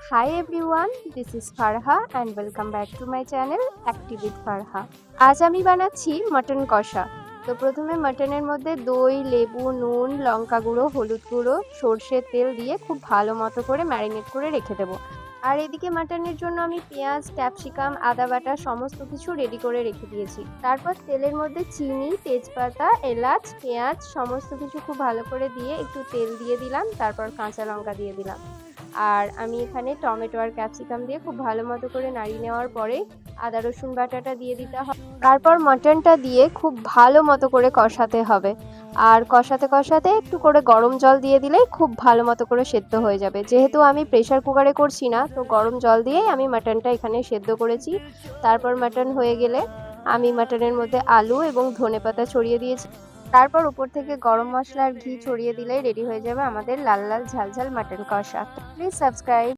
Hi everyone, this is Farha and welcome back to my channel Active with Farha. আজ আমি বানাচ্ছি mutton কষা। তো প্রথমে মটনের মধ্যে দই, লেবু, নুন, লঙ্কা গুঁড়ো, হলুদ গুঁড়ো, সর্ষের তেল দিয়ে খুব ভালো মতো করে ম্যারিনেট করে রেখে দেবো। আর এদিকে মাটনের জন্য আমি পেঁয়াজ, ক্যাপসিকাম, আদা বাটা সমস্ত কিছু রেডি করে রেখে দিয়েছি। তারপর তেলের মধ্যে চিনি, তেজপাতা, এলাচ, পেঁয়াজ সমস্ত কিছু খুব ভালো করে দিয়ে একটু তেল দিয়ে দিলাম, তারপর কাঁচা লঙ্কা দিয়ে দিলাম। আর আমি এখানে টমেটো আর ক্যাপসিকাম দিয়ে খুব ভালো মতো করে নাড়িয়ে নেওয়ার পরে আদা রসুন বাটাটা দিয়ে দিতে হবে। তারপর মটনটা দিয়ে খুব ভালো মতো করে কষাতে হবে। আর কষাতে কষাতে একটু করে গরম জল দিয়ে দিলেই খুব ভালো মতো করে সেদ্ধ হয়ে যাবে। যেহেতু আমি প্রেসার কুকারে করছি না, তো গরম জল দিয়েই আমি মাটনটা এখানে সেদ্ধ করেছি। তারপর মাটন হয়ে গেলে আমি মাটনের মধ্যে আলু এবং ধনেপাতা ছড়িয়ে দিয়েছি। তারপর উপর থেকে গরম মশলা আর ঘি ছড়িয়ে দিলেই রেডি হয়ে যাবে আমাদের লাল লাল ঝাল ঝাল মাটন কষা। Please subscribe.